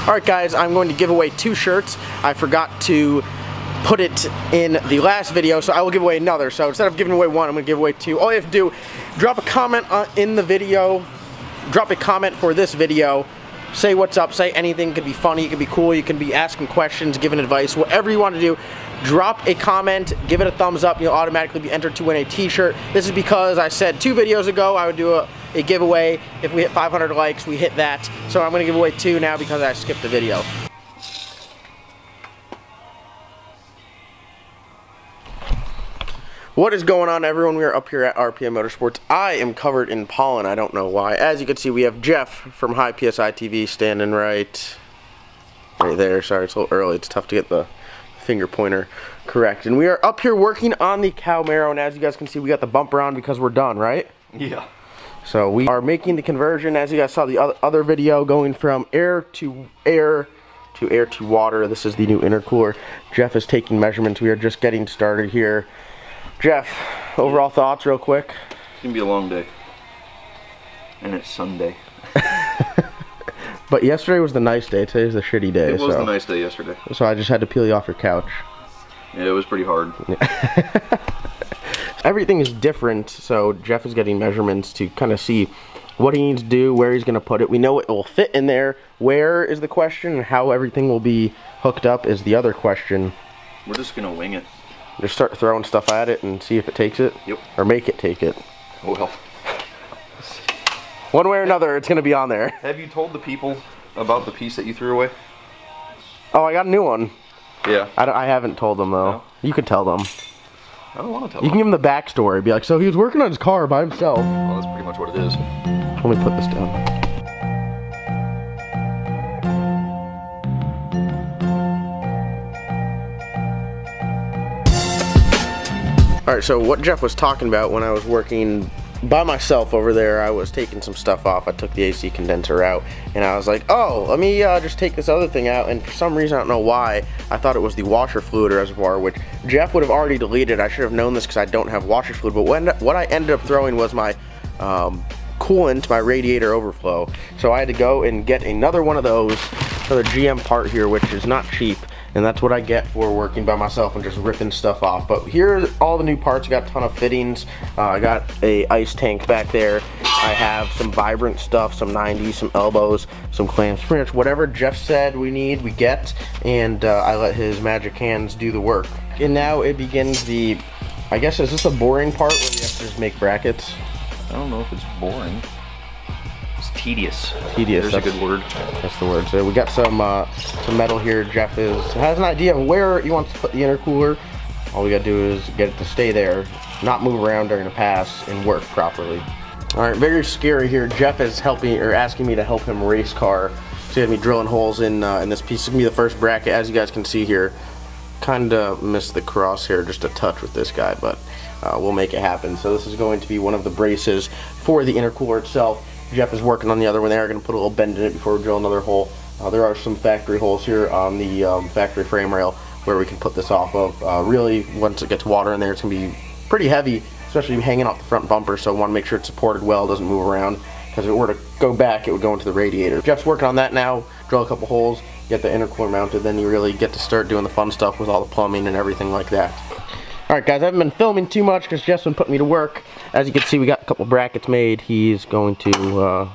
Alright guys, I'm going to give away 2 shirts. I forgot to put it in the last video, so I will give away another. So instead of giving away 1, I'm going to give away 2. All you have to do, drop a comment in the video, drop a comment for this video, say what's up, say anything. It could be funny, it could be cool, you can be asking questions, giving advice, whatever you want to do. Drop a comment, give it a thumbs up, you'll automatically be entered to win a t-shirt. This is because I said 2 videos ago I would do a giveaway. If we hit 500 likes, we hit that. So I'm going to give away 2 now because I skipped the video. What is going on, everyone? We are up here at RPM Motorsports. I am covered in pollen. I don't know why. As you can see, we have Jeff from High PSI TV standing right there. Sorry, it's a little early. It's tough to get the finger pointer correct. And we are up here working on the Cowmaro, and as you guys can see, we got the bumper on because we're done, right? Yeah. So we are making the conversion, as you guys saw the other video, going from air to air to air to water. This is the new intercooler. Jeff is taking measurements. We are just getting started here. Jeff, overall thoughts real quick? It's gonna be a long day. And it's Sunday. But yesterday was the nice day. Today's the shitty day. It was the nice day yesterday. So I just had to peel you off your couch. Yeah, it was pretty hard. Everything is different, so Jeff is getting measurements to kind of see what he needs to do, where he's going to put it. We know it will fit in there. Where is the question, and how everything will be hooked up is the other question. We're just going to wing it. Just start throwing stuff at it and see if it takes it. Yep. Or make it take it. Well. One way or another, it's going to be on there. Have you told the people about the piece that you threw away? Oh, I got a new one. Yeah. I haven't told them, though. No? You could tell them. I don't want to tell them. You can give them the backstory. Be like, so he was working on his car by himself. Well, that's pretty much what it is. Let me put this down. Alright, so what Jeff was talking about when I was working by myself over there, I was taking some stuff off. I took the AC condenser out, and I was like, oh, let me just take this other thing out, and for some reason, I don't know why, I thought it was the washer fluid reservoir, which Jeff would have already deleted. I should have known this because I don't have washer fluid, but what I ended up throwing was my coolant, my radiator overflow. So I had to go and get another one of those for the GM part here, which is not cheap. And that's what I get for working by myself and just ripping stuff off. But here are all the new parts. I got a ton of fittings. I got a ice tank back there. I have some vibrant stuff, some 90s, some elbows, some clamps. Pretty much whatever Jeff said we need, we get. And I let his magic hands do the work. And now it begins the, I guess, is this a boring part where we have to just make brackets? I don't know if it's boring. It's tedious. Tedious. There's a good word. That's the word. So we got some metal here. Jeff has an idea of where he wants to put the intercooler. All we gotta do is get it to stay there, not move around during the pass, and work properly. All right, very scary here. Jeff is asking me to help him race car. So he's gonna be drilling holes in this piece. It's gonna be the first bracket, as you guys can see here. Kinda missed the crosshair just a touch with this guy, but we'll make it happen. So this is going to be one of the braces for the intercooler itself. Jeff is working on the other one there. Going to put a little bend in it before we drill another hole. There are some factory holes here on the factory frame rail where we can put this off of. Really, once it gets water in there, it's going to be pretty heavy, especially hanging off the front bumper, so I want to make sure it's supported well, doesn't move around, because if it were to go back, it would go into the radiator. Jeff's working on that now. Drill a couple holes, get the intercooler mounted, then you really get to start doing the fun stuff with all the plumbing and everything like that. Alright guys, I haven't been filming too much because Jeff's been putting me to work. As you can see, we got a couple brackets made. He's going to,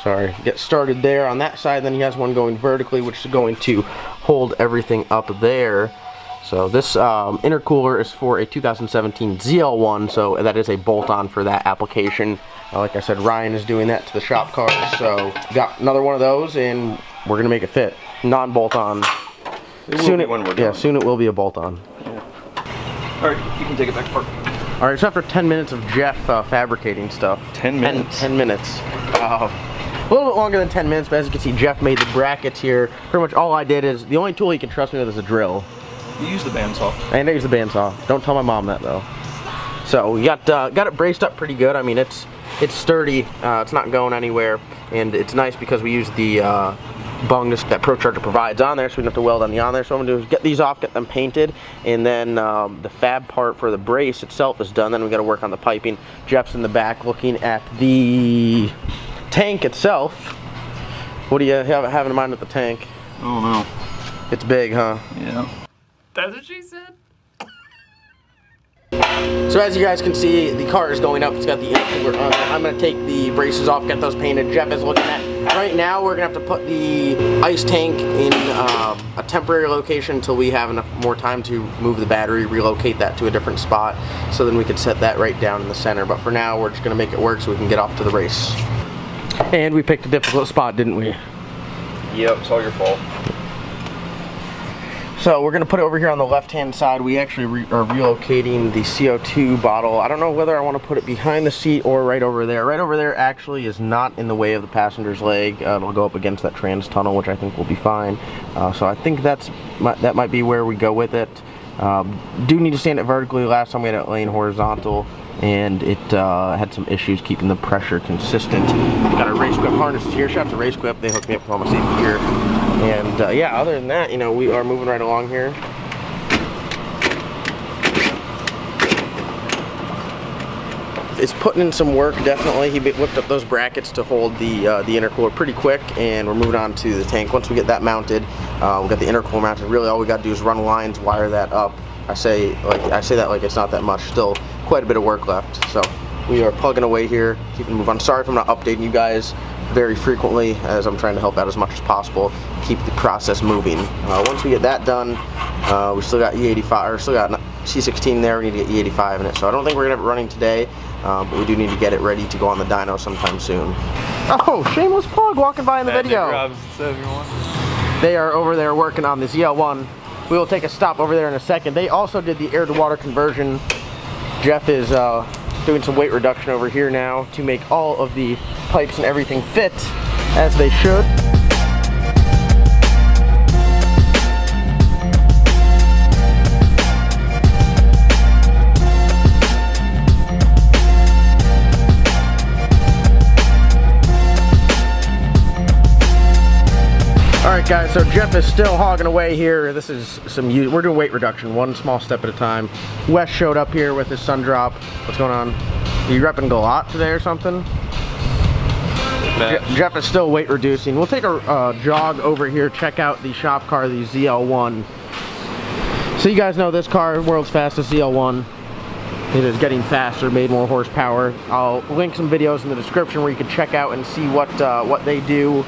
sorry. Get started there on that side. Then he has one going vertically, which is going to hold everything up there. So this intercooler is for a 2017 ZL1, so that is a bolt-on for that application. Like I said, Ryan is doing that to the shop cars, so got another one of those, and we're going to make it fit. Non-bolt-on. Soon it will be a bolt-on. Alright, you can take it back apart. Alright, so after 10 minutes of Jeff fabricating stuff. 10 minutes? 10 minutes. A little bit longer than 10 minutes, but as you can see, Jeff made the brackets here. Pretty much all I did is, the only tool you can trust me with is a drill. You use the bandsaw. And I use the bandsaw. Don't tell my mom that, though. So, we got it braced up pretty good. I mean, it's sturdy. It's not going anywhere. And it's nice because we use the bung that ProCharger provides on there, so we don't have to weld on there. So what I'm going to do is get these off, get them painted, and then the fab part for the brace itself is done. Then we got to work on the piping. Jeff's in the back looking at the tank itself. What do you have in mind with the tank? I don't know. It's big, huh? Yeah. That's what she said. So as you guys can see, the car is going up. It's got the intercooler on it. I'm going to take the braces off, get those painted. Jeff is looking at. Right now, we're going to have to put the ice tank in a temporary location until we have enough more time to move the battery, relocate that to a different spot, so then we can set that right down in the center. But for now, we're just going to make it work so we can get off to the race. And we picked a difficult spot, didn't we? Yep, it's all your fault. So we're going to put it over here on the left-hand side. We actually are relocating the CO2 bottle. I don't know whether I want to put it behind the seat or right over there. Right over there actually is not in the way of the passenger's leg. It'll go up against that trans tunnel, which I think will be fine. So I think that might be where we go with it. Do need to stand it vertically. Last time we had it laying horizontal, and it had some issues keeping the pressure consistent. We've got our race grip harnesses here. Shout out to Race Grip. They hooked me up with all my safety gear. And yeah, other than that, you know, we are moving right along here. It's putting in some work, definitely. He whipped up those brackets to hold the intercooler pretty quick, and we're moving on to the tank. Once we get that mounted, we've got the intercooler mounted. Really, all we got to do is run lines, wire that up. I say that like it's not that much. Still, quite a bit of work left. So we are plugging away here, keeping moving on. Sorry if I'm not updating you guys very frequently, as I'm trying to help out as much as possible, keep the process moving. Once we get that done, we still got E85, or still got C16 there. We need to get E85 in it. So I don't think we're gonna have it running today, but we do need to get it ready to go on the dyno sometime soon. Oh, shameless plug walking by in the video. They are over there working on this ZL1. We will take a stop over there in a second. They also did the air to water conversion. Jeff is doing some weight reduction over here now to make all of the pipes and everything fit as they should. Alright guys, so Jeff is still hogging away here. This is we're doing weight reduction, one small step at a time. Wes showed up here with his sun drop. What's going on? Are you repping CALLOUT today or something? Jeff is still weight reducing. We'll take a jog over here, check out the shop car, the ZL1. So you guys know this car, world's fastest ZL1. It is getting faster, made more horsepower. I'll link some videos in the description where you can check out and see what they do.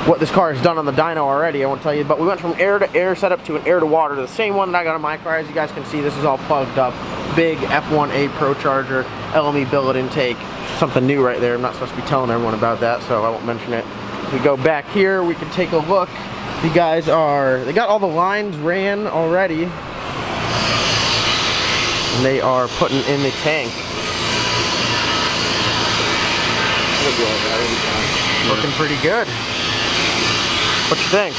What this car has done on the dyno already, I won't tell you, but we went from air to air setup to an air to water, the same one that I got on my car. As you guys can see, this is all plugged up. Big F1A Pro Charger, LME billet intake, something new right there. I'm not supposed to be telling everyone about that, so I won't mention it. If we go back here, we can take a look. The guys they got all the lines ran already, and they are putting in the tank. Looking pretty good. What you think?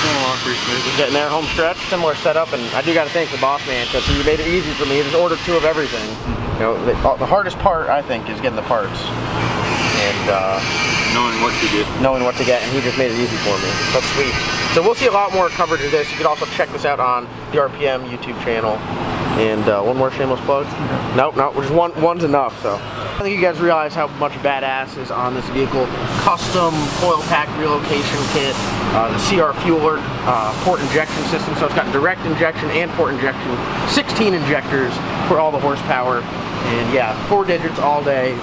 Going along pretty smoothly. Getting there, home stretch, similar setup, and I do got to thank the boss man because he made it easy for me. He just ordered 2 of everything. You know, the hardest part I think is getting the parts and knowing what to get. Knowing what to get, and he just made it easy for me. That's sweet. So we'll see a lot more coverage of this. You can also check this out on the RPM YouTube channel. And one more shameless plug. Nope, just one's enough. So I think you guys realize how much badass is on this vehicle. Custom coil pack relocation kit, the CR fueler port injection system. So it's got direct injection and port injection. 16 injectors for all the horsepower. And yeah, 4 digits all day.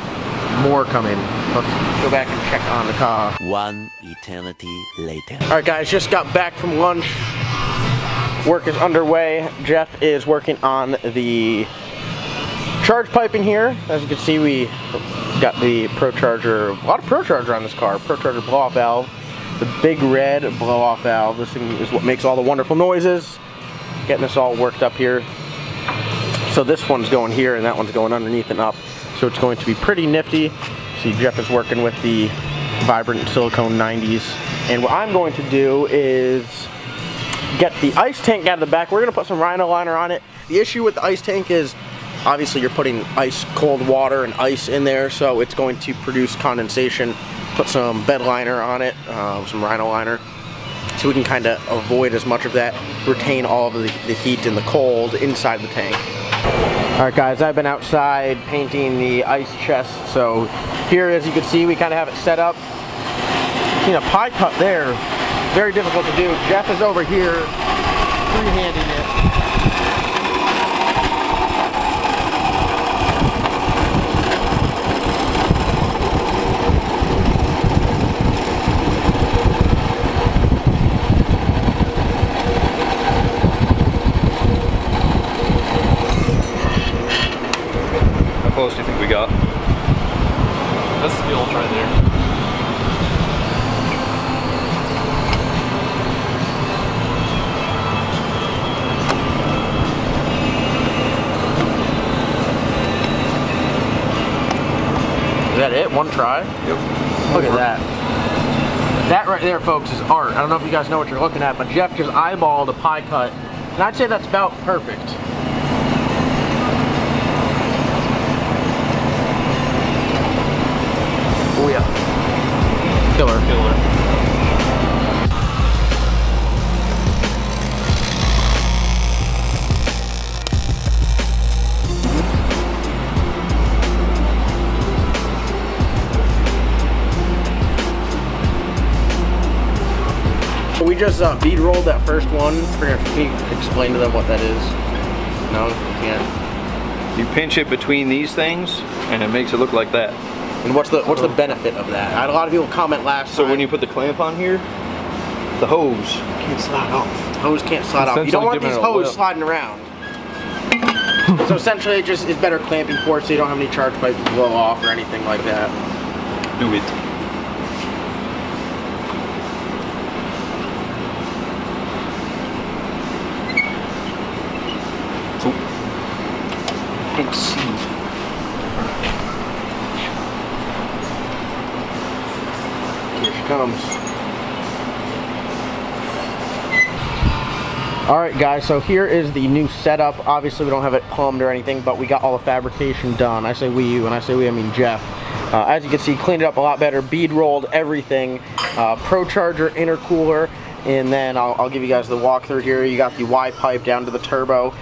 More coming. Let's go back and check on the car. One eternity later. All right, guys, just got back from lunch. Work is underway. Jeff is working on the charge piping here. As you can see, we got the Pro Charger, a lot of Pro Charger on this car. Pro Charger blow-off valve, the big red blow-off valve. This thing is what makes all the wonderful noises. Getting this all worked up here. So this one's going here and that one's going underneath and up. So it's going to be pretty nifty. See, Jeff is working with the Vibrant Silicone 90s. And what I'm going to do is get the ice tank out of the back. We're going to put some Rhino liner on it. The issue with the ice tank is obviously you're putting ice cold water and ice in there, so it's going to produce condensation. Put some bed liner on it, some Rhino liner, so we can kind of avoid as much of that, retain all of the heat and the cold inside the tank. Alright guys, I've been outside painting the ice chest. So here, as you can see, we kind of have it set up. Seen a pie cut there. Very difficult to do. Jeff is over here freehanding it. How close do you think we got? That's the old right there. Is that it? One try? Yep. Look at that. That right there, folks, is art. I don't know if you guys know what you're looking at, but Jeff just eyeballed a pie cut, and I'd say that's about perfect. Oh yeah. Killer. Killer. We just bead rolled that first one. Can you explain to them what that is? No, you can't. You pinch it between these things, and it makes it look like that. And what's the benefit of that? I had a lot of people comment last time. So when you put the clamp on here, the hose can't slide off. Hose can't slide off. You don't want these hoses sliding around. So essentially, it just is better clamping for it, so you don't have any charge pipes blow off or anything like that. do it. Can't see. Here she comes. Alright guys, so here is the new setup. Obviously we don't have it plumbed or anything, but we got all the fabrication done. I say we, when I say we I mean Jeff. As you can see, cleaned it up a lot better, bead rolled everything, Pro Charger intercooler, and then I'll give you guys the walkthrough here. You got the Y pipe down to the turbo.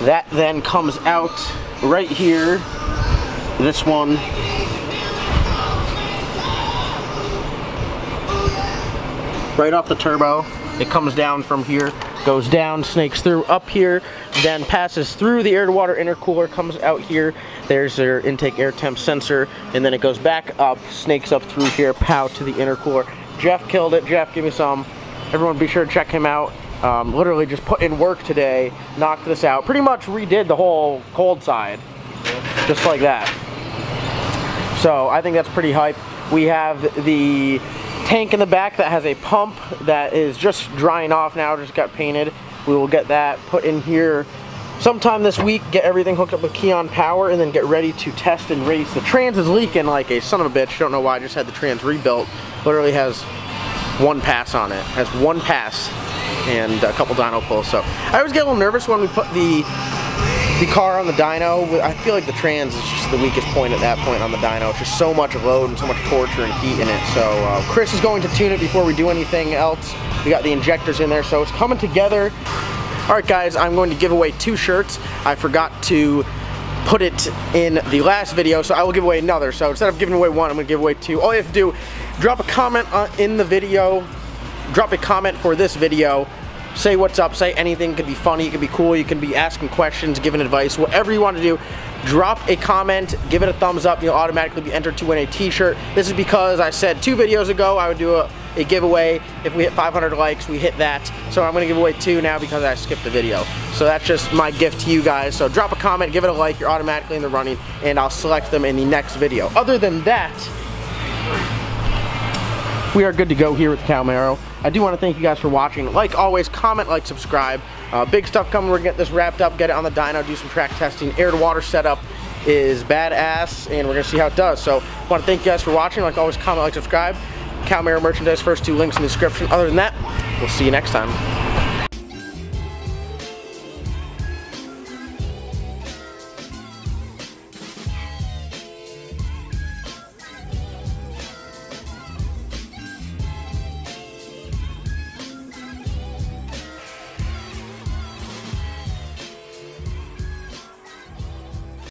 That then comes out right here, this one. Right off the turbo. It comes down from here, goes down, snakes through up here, then passes through the air-to-water intercooler, comes out here. There's their intake air temp sensor, and then it goes back up, snakes up through here, pow, to the intercooler. Jeff killed it. Jeff, give me some. Everyone be sure to check him out. Literally just put in work today, knocked this out. Pretty much redid the whole cold side, just like that. So I think that's pretty hype. We have the tank in the back that has a pump that is just drying off now, just got painted. We will get that put in here sometime this week, get everything hooked up with Keon power, and then get ready to test and race. The trans is leaking like a son of a bitch. Don't know why. I just had the trans rebuilt. Literally has one pass on it. Has one pass and a couple dyno pulls. So I always get a little nervous when we put the car on the dyno. I feel like the trans is just the weakest point at that point on the dyno. It's just so much load and so much torture and heat in it. So Chris is going to tune it before we do anything else. We got the injectors in there, so it's coming together. Alright guys, I'm going to give away 2 shirts. I forgot to put it in the last video, so I will give away another. So instead of giving away 1, I'm going to give away 2. All you have to do, drop a comment in the video. Drop a comment for this video. Say what's up, say anything. It could be funny, it could be cool, you can be asking questions, giving advice, whatever you want to do. Drop a comment, give it a thumbs up, you'll automatically be entered to win a t-shirt. This is because I said 2 videos ago I would do a giveaway. If we hit 500 likes, we hit that. So I'm going to give away 2 now because I skipped the video. So that's just my gift to you guys. So drop a comment, give it a like, you're automatically in the running, and I'll select them in the next video. Other than that, we are good to go here with Cowmaro. I do want to thank you guys for watching. Like always, comment, like, subscribe. Big stuff coming. We're going to get this wrapped up, get it on the dyno, do some track testing. Air-to-water setup is badass, and we're going to see how it does. So I want to thank you guys for watching. Like always, comment, like, subscribe. Cowmaro merchandise, first 2 links in the description. Other than that, we'll see you next time.